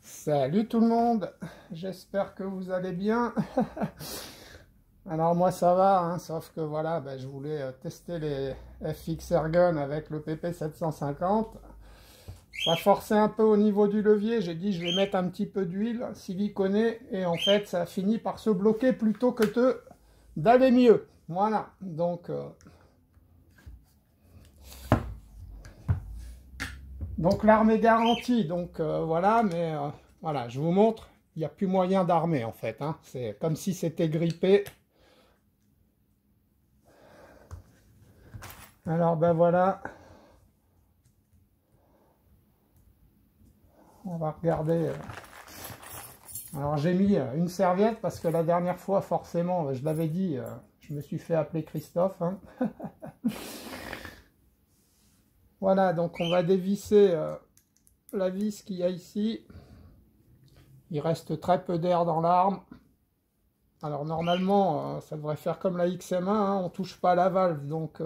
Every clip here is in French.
Salut tout le monde, j'espère que vous allez bien. Alors moi ça va, hein, sauf que voilà, je voulais tester les FX Ergun avec le PP750. Ça forçait un peu au niveau du levier, j'ai dit je vais mettre un petit peu d'huile siliconée et en fait ça a fini par se bloquer plutôt que d'aller mieux. Voilà, donc l'arme est garantie, voilà, mais voilà, je vous montre, il n'y a plus moyen d'armer en fait, hein. C'est comme si c'était grippé. Alors voilà, on va regarder. Alors j'ai mis une serviette parce que la dernière fois, forcément, je l'avais dit, je me suis fait appeler Christophe, hein. Voilà, donc on va dévisser la vis qu'il y a ici. Il reste très peu d'air dans l'arme. Alors normalement, ça devrait faire comme la XM1, hein, on ne touche pas à la valve, donc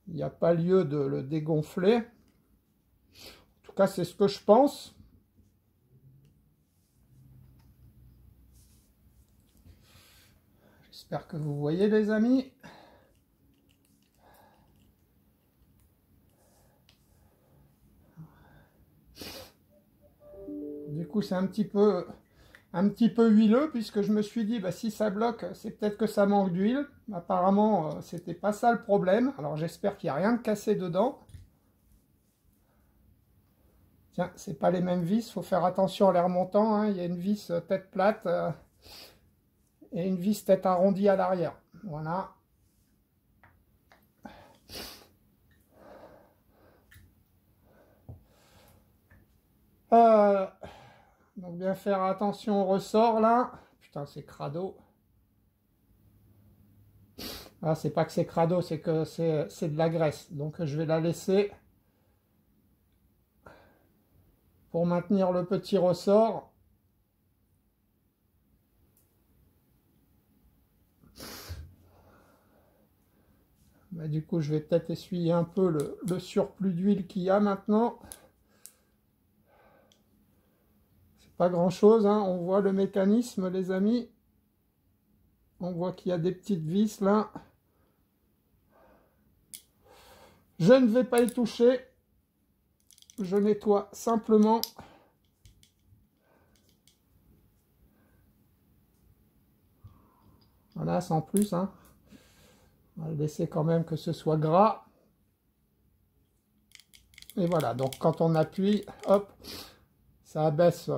il n'y a pas lieu de le dégonfler. En tout cas, c'est ce que je pense. J'espère que vous voyez, les amis. Du coup, c'est un petit peu huileux, puisque je me suis dit, si ça bloque, c'est peut-être que ça manque d'huile. Apparemment, c'était pas ça le problème. Alors j'espère qu'il n'y a rien de cassé dedans. Tiens, c'est pas les mêmes vis, faut faire attention à les remontant, hein. Il y a une vis tête plate et une vis tête arrondie à l'arrière. Voilà. Donc bien faire attention au ressort là. Putain, c'est crado. Ah, c'est pas que c'est crado, c'est que c'est de la graisse. Donc je vais la laisser pour maintenir le petit ressort. Du coup, je vais peut-être essuyer un peu le surplus d'huile qu'il y a maintenant. C'est pas grand-chose, hein. On voit le mécanisme, les amis. On voit qu'il y a des petites vis là. Je ne vais pas y toucher. Je nettoie simplement. Voilà, sans plus, hein. On va laisser quand même que ce soit gras. Et voilà, donc quand on appuie, hop, ça abaisse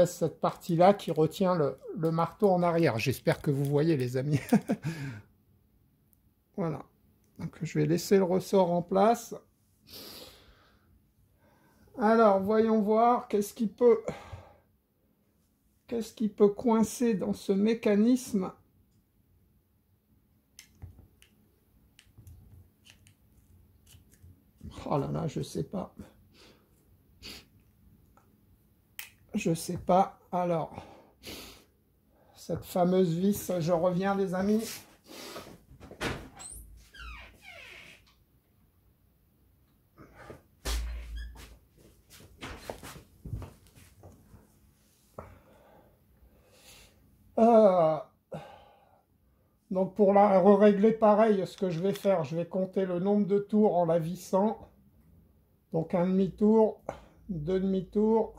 cette partie-là qui retient le marteau en arrière. J'espère que vous voyez, les amis. Voilà. Donc je vais laisser le ressort en place. Alors, voyons voir qu'est-ce qui peut coincer dans ce mécanisme. Oh là là, je sais pas. Je sais pas. Alors, cette fameuse vis, je reviens, les amis. Donc pour la régler pareil, ce que je vais faire, je vais compter le nombre de tours en la vissant. Donc un demi-tour, deux demi-tours,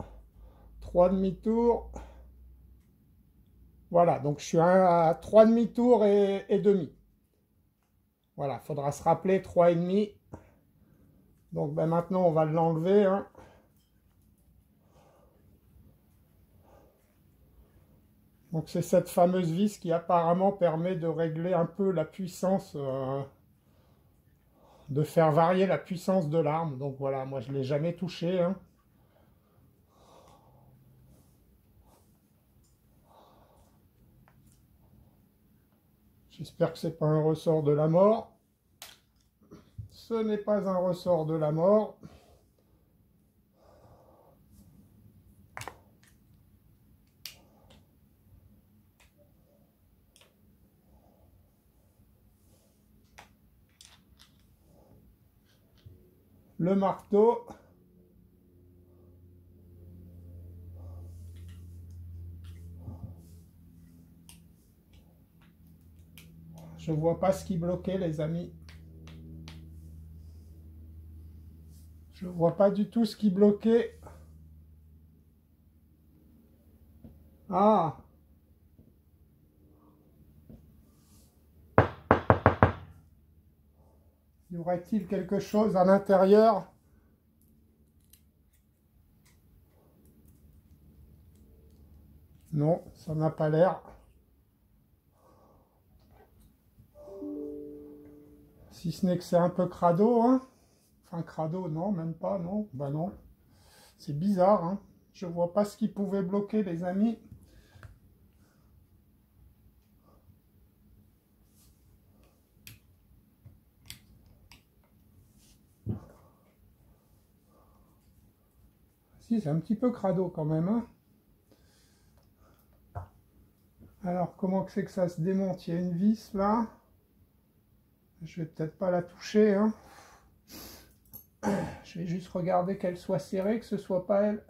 trois demi-tours. Voilà, donc je suis à trois demi-tours et demi. Voilà, il faudra se rappeler 3,5. Donc maintenant on va l'enlever, hein. Donc c'est cette fameuse vis qui apparemment permet de régler un peu la puissance, de faire varier la puissance de l'arme. Donc voilà, moi je ne l'ai jamais touché, hein. J'espère que ce n'est pas un ressort de la mort. Ce n'est pas un ressort de la mort. le marteau. Je vois pas ce qui bloquait, les amis. Je vois pas du tout ce qui bloquait. Ah! Y aurait-il quelque chose à l'intérieur? Non, ça n'a pas l'air. Si ce n'est que c'est un peu crado, hein. Enfin, crado, non, même pas, non. Bah non. C'est bizarre, hein. Je vois pas ce qui pouvait bloquer, les amis. Si, c'est un petit peu crado quand même, hein. Alors, comment c'est que ça se démonte? Il y a une vis, là. Je vais peut-être pas la toucher, hein. Je vais juste regarder qu'elle soit serrée, que ce soit pas elle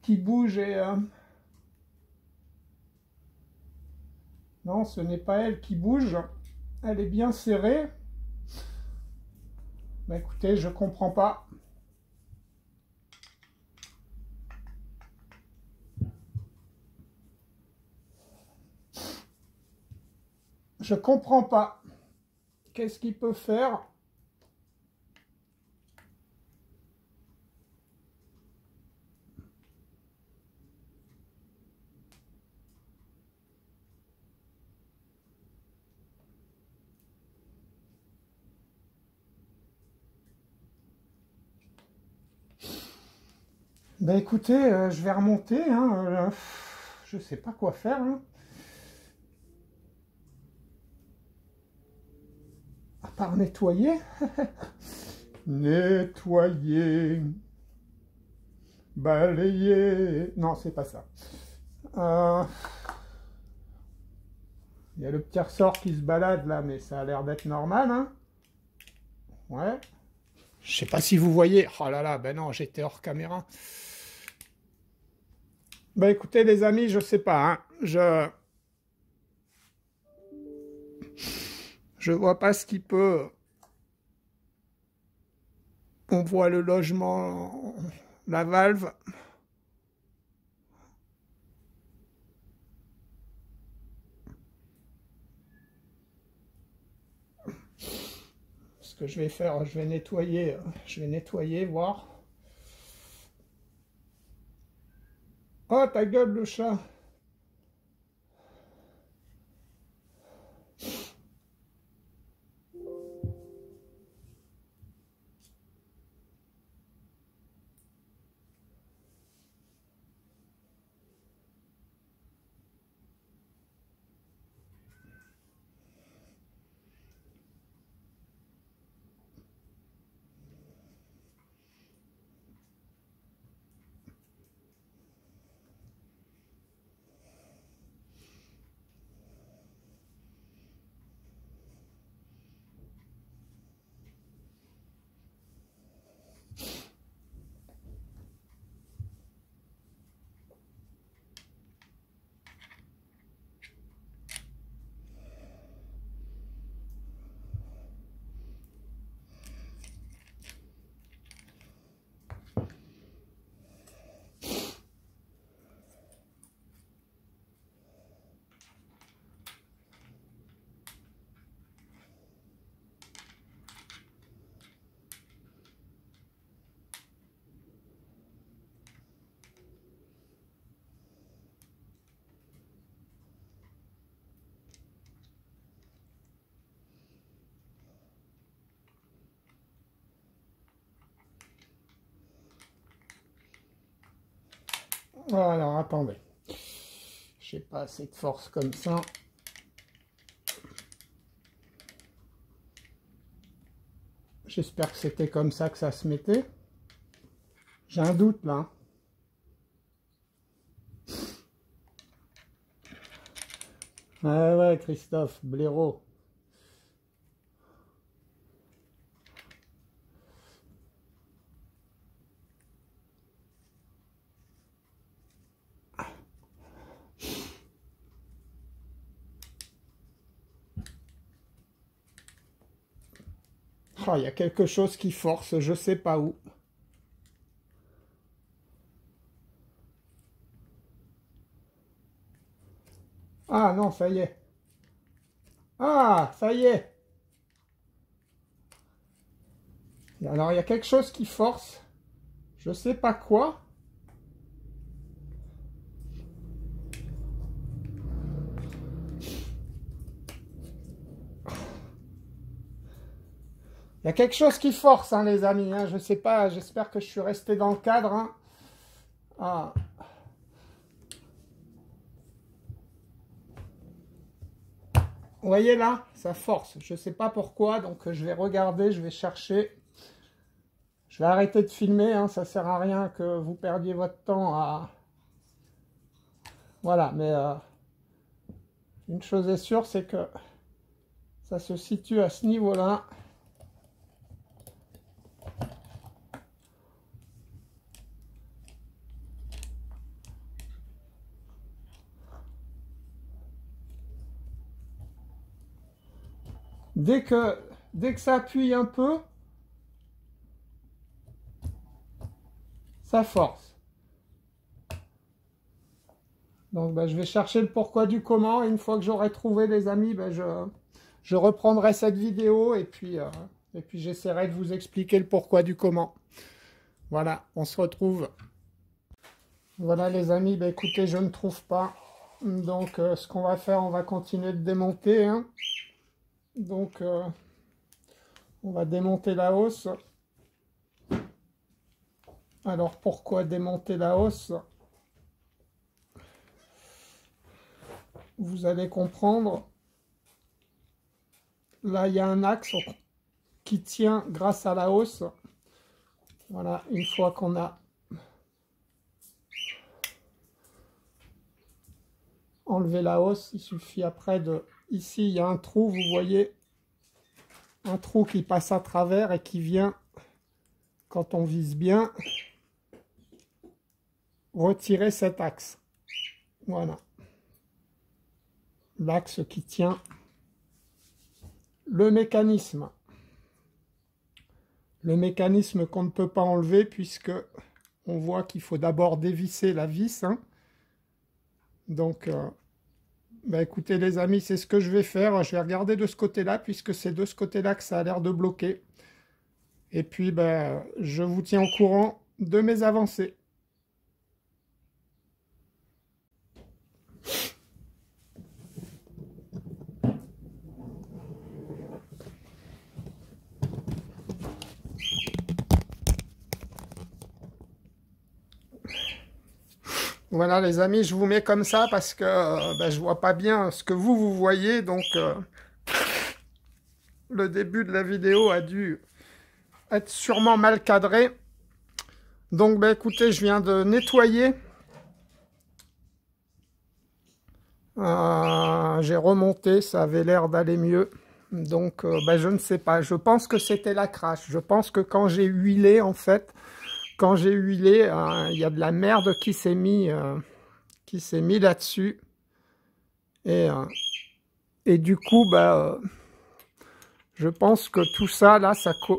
qui bouge et... Non, ce n'est pas elle qui bouge. Elle est bien serrée. Bah écoutez, je comprends pas. Je comprends pas. Qu'est-ce qu'il peut faire? Ben écoutez, je vais remonter, hein, je sais pas quoi faire, hein. À part nettoyer. Nettoyer. Balayer. Non, c'est pas ça. Il y a le petit ressort qui se balade là, mais ça a l'air d'être normal, hein. Ouais. Je sais pas si vous voyez. Oh là là, ben non, j'étais hors caméra. Ben écoutez les amis, je sais pas, hein. Je vois pas ce qui peut. On voit le logement, la valve. Ce que je vais faire, je vais nettoyer, voir. Oh, ta gueule, le chat! Alors, attendez. J'ai pas assez de force comme ça. J'espère que c'était comme ça que ça se mettait. J'ai un doute là. Ah ouais, Christophe, blaireau. Oh, il y a quelque chose qui force, je sais pas où. Ah non, ça y est. Ah, ça y est. Alors, il y a quelque chose qui force. Je sais pas quoi. Il y a quelque chose qui force, hein, les amis. Hein. Je sais pas, j'espère que je suis resté dans le cadre. Hein. Ah. Vous voyez là, ça force. Je sais pas pourquoi, donc je vais regarder, je vais chercher. Je vais arrêter de filmer, hein, ça sert à rien que vous perdiez votre temps à... Voilà, mais une chose est sûre, c'est que ça se situe à ce niveau-là. Dès que ça appuie un peu, ça force. Donc je vais chercher le pourquoi du comment. Et une fois que j'aurai trouvé, les amis, je reprendrai cette vidéo et puis j'essaierai de vous expliquer le pourquoi du comment. Voilà, on se retrouve. Voilà les amis, écoutez, je ne trouve pas. Donc ce qu'on va faire, on va continuer de démonter. Hein. Donc on va démonter la hausse. Alors pourquoi démonter la hausse? Vous allez comprendre. Là, il y a un axe qui tient grâce à la hausse. Voilà, une fois qu'on a enlevé la hausse, il suffit après de... Ici, il y a un trou, vous voyez, un trou qui passe à travers et qui vient, quand on vise bien, retirer cet axe. Voilà. L'axe qui tient le mécanisme. Le mécanisme qu'on ne peut pas enlever puisque on voit qu'il faut d'abord dévisser la vis. Hein. Donc, écoutez les amis, c'est ce que je vais faire. Je vais regarder de ce côté-là puisque c'est de ce côté-là que ça a l'air de bloquer. Et puis, je vous tiens au courant de mes avancées. Voilà les amis, je vous mets comme ça parce que je vois pas bien ce que vous voyez. Donc le début de la vidéo a dû être sûrement mal cadré. Donc écoutez, je viens de nettoyer. J'ai remonté, ça avait l'air d'aller mieux. Donc je ne sais pas, je pense que c'était la crache. Je pense que quand j'ai huilé en fait, il y a de la merde qui s'est mis là-dessus. Et du coup, je pense que tout ça, là,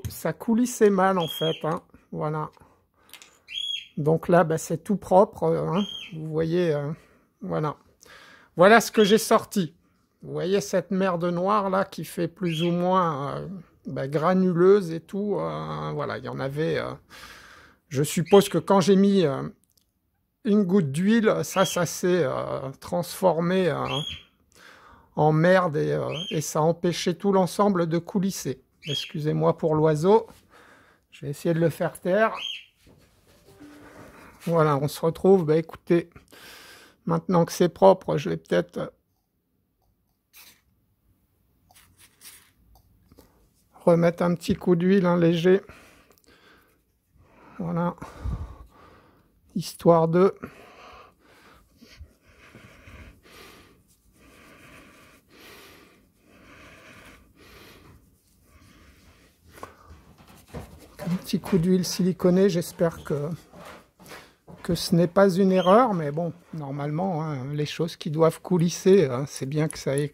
ça coulissait mal, en fait. Hein. Voilà. Donc là, c'est tout propre. Hein. Vous voyez, voilà. Voilà ce que j'ai sorti. Vous voyez cette merde noire, là, qui fait plus ou moins granuleuse et tout. Voilà, il y en avait... je suppose que quand j'ai mis une goutte d'huile, ça s'est transformé en merde et ça a empêché tout l'ensemble de coulisser. Excusez-moi pour l'oiseau. Je vais essayer de le faire taire. Voilà, on se retrouve. Écoutez, maintenant que c'est propre, je vais peut-être remettre un petit coup d'huile, léger. Voilà. Histoire de... Un petit coup d'huile siliconée, j'espère que ce n'est pas une erreur, mais bon, normalement, hein, les choses qui doivent coulisser, hein, c'est bien que ça ait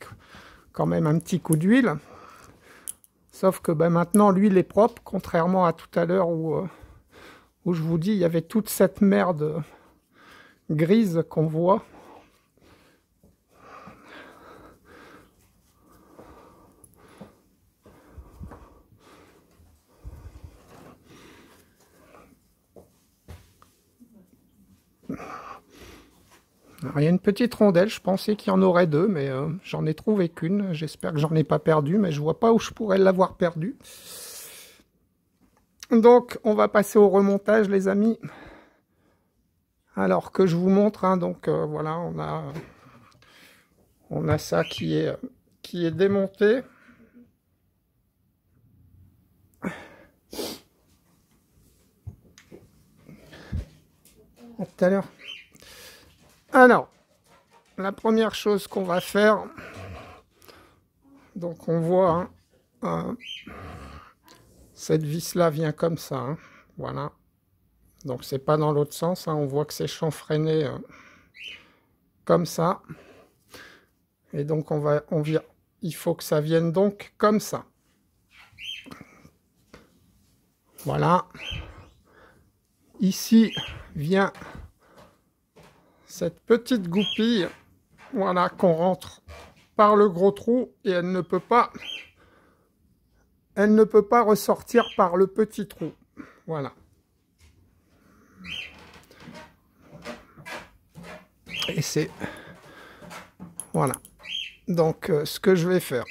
quand même un petit coup d'huile. Sauf que ben, maintenant, l'huile est propre, contrairement à tout à l'heure où je vous dis, il y avait toute cette merde grise qu'on voit. Alors, il y a une petite rondelle, je pensais qu'il y en aurait deux, mais j'en ai trouvé qu'une. J'espère que j'en ai pas perdu, mais je vois pas où je pourrais l'avoir perdue. Donc, on va passer au remontage, les amis. Alors que je vous montre, hein, donc voilà, on a ça qui est démonté. À tout à l'heure. Alors, la première chose qu'on va faire, donc on voit, hein, cette vis-là vient comme ça, hein, voilà. Donc c'est pas dans l'autre sens, hein, on voit que c'est chanfreiné comme ça. Et donc il faut que ça vienne donc comme ça. Voilà. Ici vient cette petite goupille, voilà, qu'on rentre par le gros trou et elle ne peut pas ressortir par le petit trou. Voilà. Et c'est... Voilà. Donc, ce que je vais faire,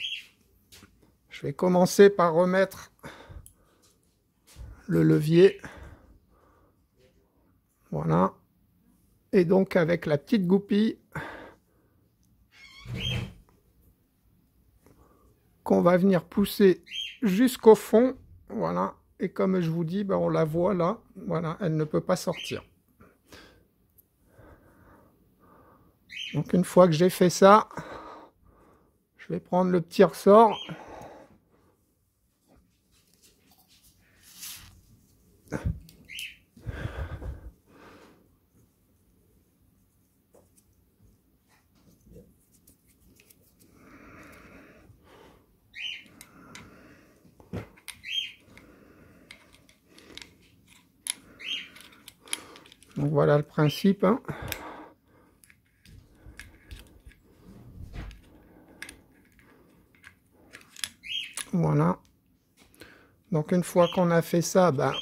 je vais commencer par remettre le levier. Voilà. Et donc, avec la petite goupille qu'on va venir pousser jusqu'au fond. Voilà. Et comme je vous dis, ben, on la voit là. Voilà, elle ne peut pas sortir. Donc, une fois que j'ai fait ça, je vais prendre le petit ressort. Donc voilà le principe, hein. Voilà. Donc une fois qu'on a fait ça, ben,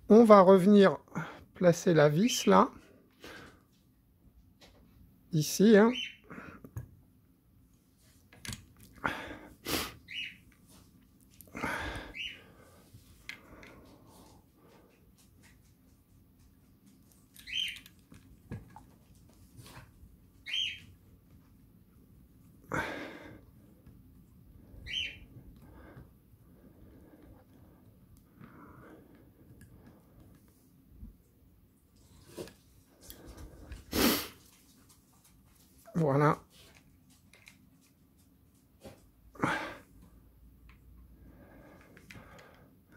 on va revenir placer la vis là, ici, hein. Voilà.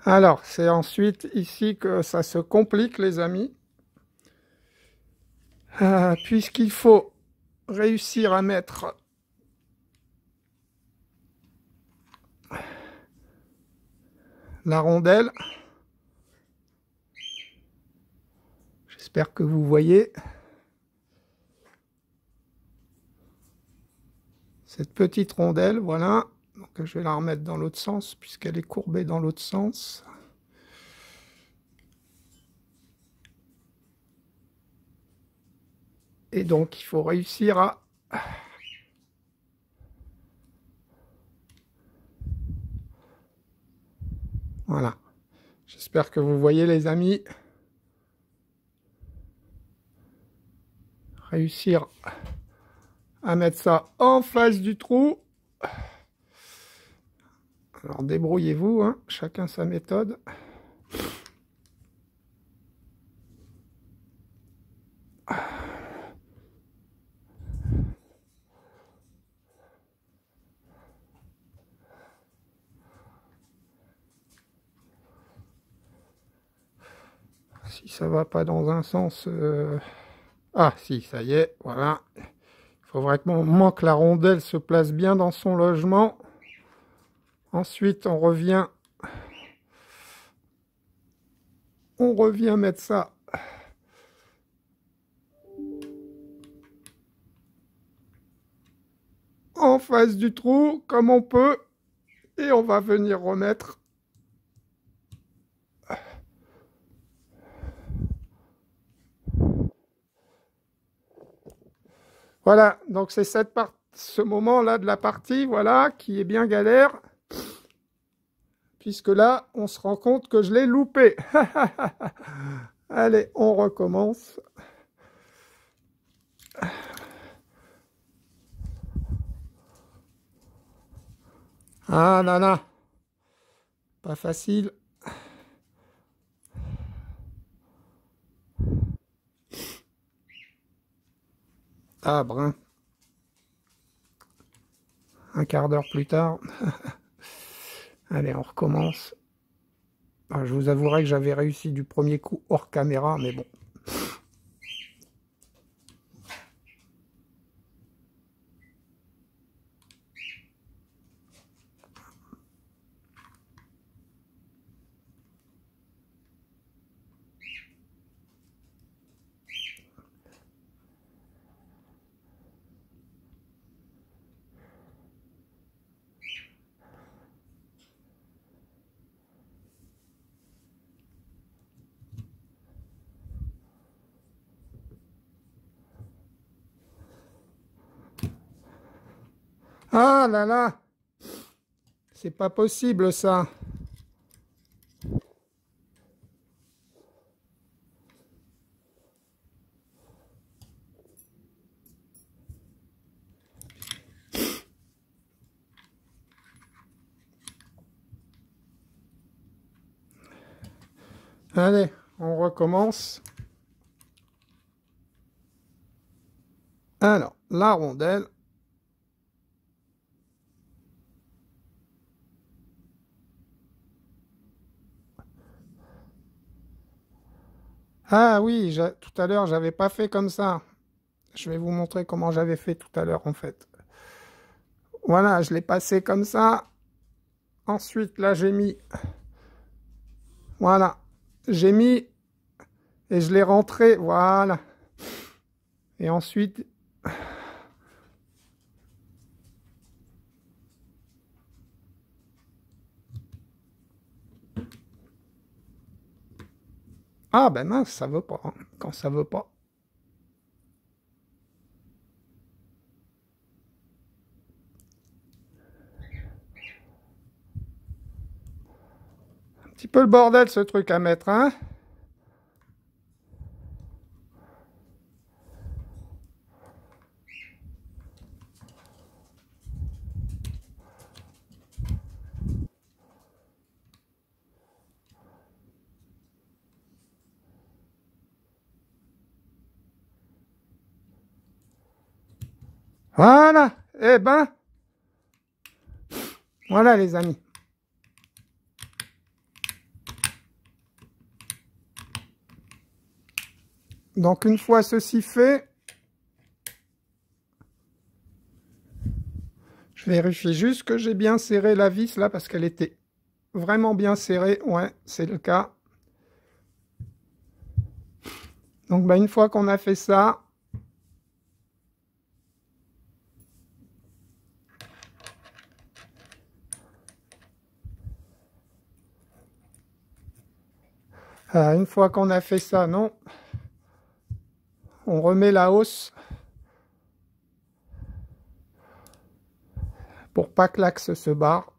Alors, c'est ensuite ici que ça se complique, les amis. Puisqu'il faut réussir à mettre la rondelle. J'espère que vous voyez. Cette petite rondelle, voilà. Donc, je vais la remettre dans l'autre sens, puisqu'elle est courbée dans l'autre sens. Et donc, il faut réussir à... Voilà. J'espère que vous voyez, les amis. Réussir à mettre ça en face du trou. Alors, débrouillez-vous, hein, chacun sa méthode. Si ça va pas dans un sens... Ah, si, ça y est, voilà. Il faut vraiment que la rondelle se place bien dans son logement. Ensuite, on revient mettre ça en face du trou, comme on peut. Et on va venir remettre voilà, donc c'est ce moment-là de la partie, voilà, qui est bien galère. Puisque là, on se rend compte que je l'ai loupé. Allez, on recommence. Ah là là, pas facile. Ah, brin. Un quart d'heure plus tard. Allez, on recommence. Ah, je vous avouerai que j'avais réussi du premier coup hors caméra, mais bon. Ah là là, c'est pas possible ça. Allez, on recommence. Alors, la rondelle. Ah oui, tout à l'heure, j'avais pas fait comme ça. Je vais vous montrer comment j'avais fait tout à l'heure, en fait. Voilà, je l'ai passé comme ça. Ensuite, là, j'ai mis... Voilà. J'ai mis... Et je l'ai rentré. Voilà. Et ensuite... Ah, ben mince, ça veut pas. Hein, quand ça veut pas. Un petit peu le bordel, ce truc à mettre, hein. Voilà. Eh ben... Voilà, les amis. Donc, une fois ceci fait... Je vérifie juste que j'ai bien serré la vis, là, parce qu'elle était vraiment bien serrée. Ouais, c'est le cas. Donc, bah, une fois qu'on a fait ça... une fois qu'on a fait ça, non. On remet la hausse pour pas que l'axe se barre.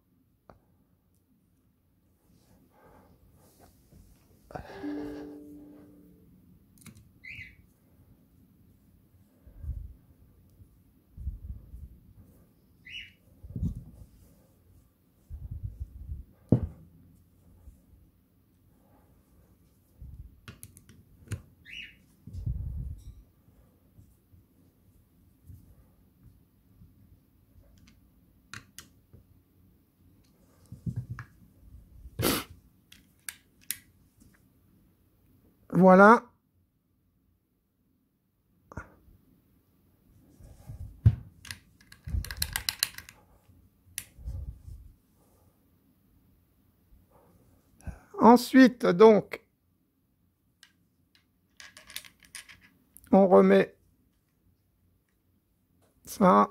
Voilà. Ensuite, donc, on remet ça,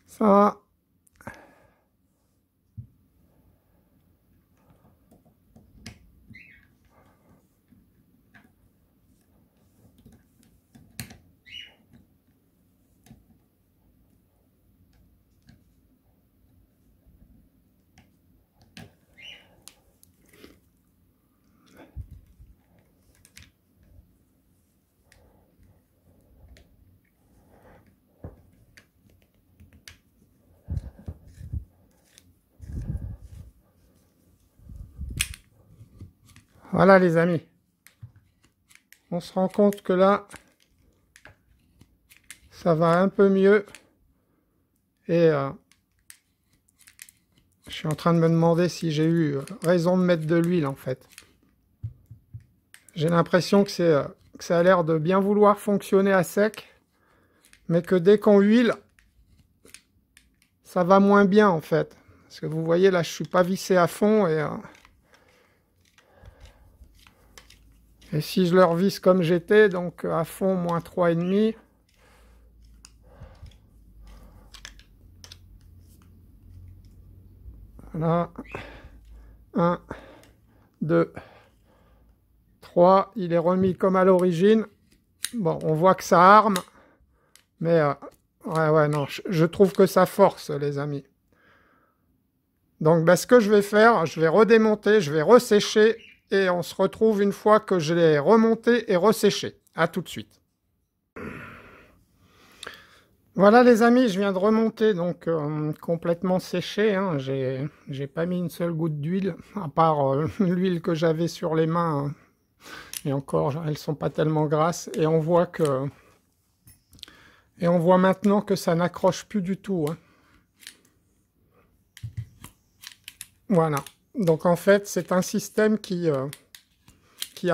ça. Voilà les amis, on se rend compte que là, ça va un peu mieux et je suis en train de me demander si j'ai eu raison de mettre de l'huile en fait. J'ai l'impression que ça a l'air de bien vouloir fonctionner à sec, mais que dès qu'on huile, ça va moins bien en fait. Parce que vous voyez là, je suis pas vissé à fond et si je le revisse comme j'étais, donc à fond moins 3,5. Voilà. 1, 2, 3. Il est remis comme à l'origine. Bon, on voit que ça arme. Mais ouais, non, je trouve que ça force, les amis. Donc, ce que je vais faire, je vais redémonter, je vais ressécher. Et on se retrouve une fois que je l'ai remonté et resséché. À tout de suite. Voilà les amis, je viens de remonter, donc complètement séché, hein. J'ai pas mis une seule goutte d'huile, à part l'huile que j'avais sur les mains, hein. Et encore, elles sont pas tellement grasses, et on voit maintenant que ça n'accroche plus du tout, hein. Voilà, donc en fait c'est un système qui à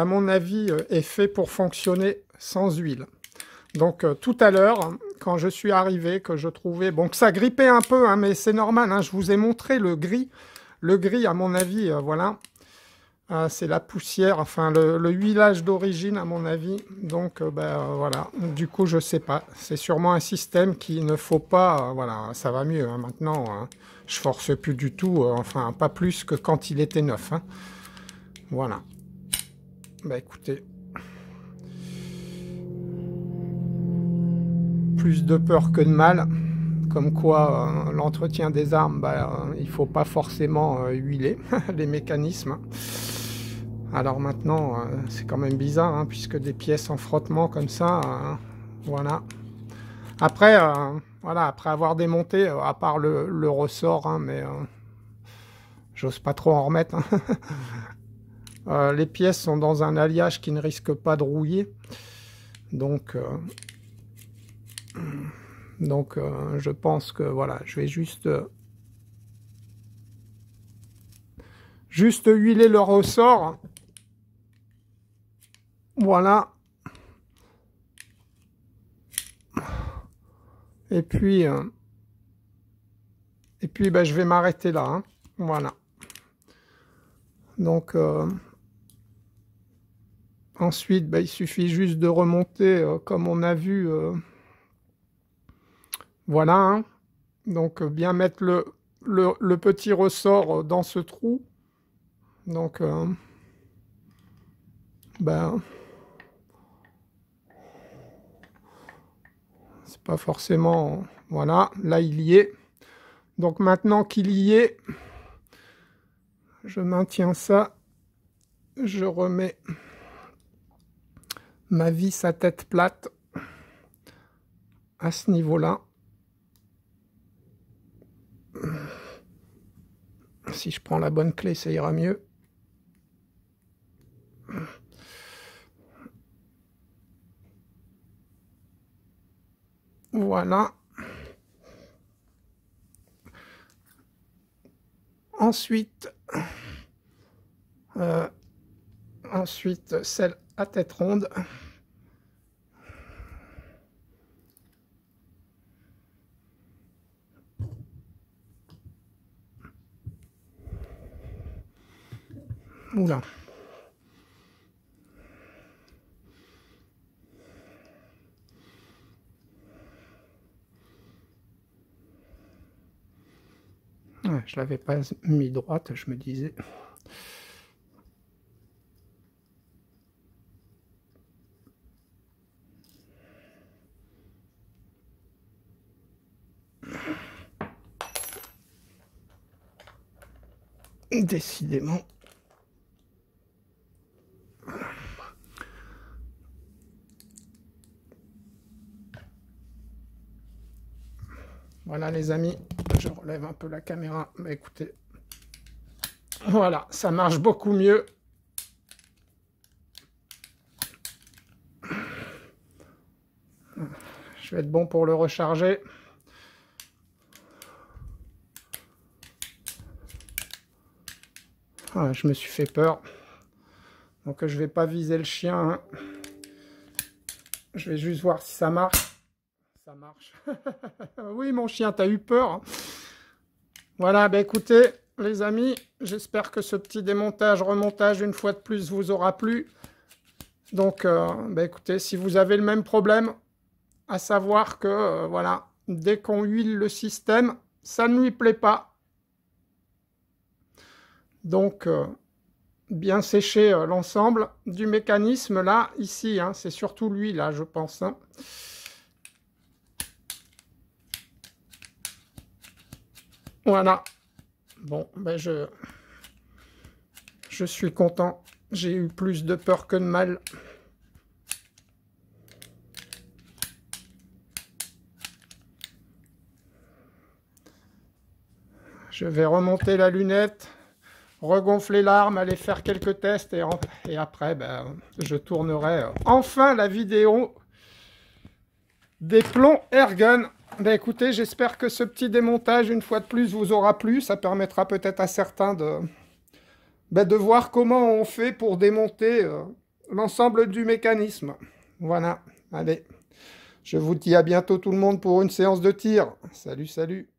mon avis est fait pour fonctionner sans huile. Donc tout à l'heure, quand je suis arrivé, que je trouvais... Bon, que ça grippait un peu, hein, mais c'est normal, hein, je vous ai montré le gris. Le gris, à mon avis, voilà, c'est la poussière, enfin le huilage d'origine, à mon avis. Donc voilà, du coup, je sais pas. C'est sûrement un système qu'il ne faut pas... voilà, ça va mieux, hein, maintenant. Hein, je force plus du tout, enfin, pas plus que quand il était neuf. Hein. Voilà. Bah écoutez... Plus de peur que de mal, comme quoi l'entretien des armes, il ne faut pas forcément huiler les mécanismes. Alors maintenant, c'est quand même bizarre, hein, puisque des pièces en frottement comme ça, voilà. Après, voilà, après avoir démonté, à part le ressort, hein, mais j'ose pas trop en remettre. Hein. Les pièces sont dans un alliage qui ne risque pas de rouiller, donc... Donc, je pense que, voilà, je vais juste huiler le ressort. Voilà. Et puis, je vais m'arrêter là. Hein. Voilà. Donc, ensuite, il suffit juste de remonter, comme on a vu. Voilà. Hein. Donc, bien mettre le petit ressort dans ce trou. Donc, c'est pas forcément... Voilà, là, il y est. Donc, maintenant qu'il y est, je maintiens ça. Je remets ma vis à tête plate à ce niveau-là. Si je prends la bonne clé, ça ira mieux. Voilà. Ensuite, celle à tête ronde. Oula. Ouais, je l'avais pas mis droite, je me disais. Décidément. Voilà les amis, je relève un peu la caméra, mais écoutez, voilà, ça marche beaucoup mieux. Je vais être bon pour le recharger. Ah, je me suis fait peur. Donc je vais pas viser le chien. Hein. Je vais juste voir si ça marche. Ça marche. Oui, mon chien, t'as eu peur. Hein. Voilà, bah écoutez, les amis, j'espère que ce petit démontage, remontage, une fois de plus, vous aura plu. Donc, bah écoutez, si vous avez le même problème, à savoir que, voilà, dès qu'on huile le système, ça ne lui plaît pas. Donc, bien sécher l'ensemble du mécanisme, là, ici, hein, c'est surtout lui, là, je pense. Hein. Voilà. Bon, ben je suis content. J'ai eu plus de peur que de mal. Je vais remonter la lunette, regonfler l'arme, aller faire quelques tests et après, ben, je tournerai enfin la vidéo des plombs Airgun. Ben écoutez, j'espère que ce petit démontage, une fois de plus, vous aura plu. Ça permettra peut-être à certains de voir comment on fait pour démonter l'ensemble du mécanisme. Voilà, allez. Je vous dis à bientôt tout le monde pour une séance de tir. Salut, salut.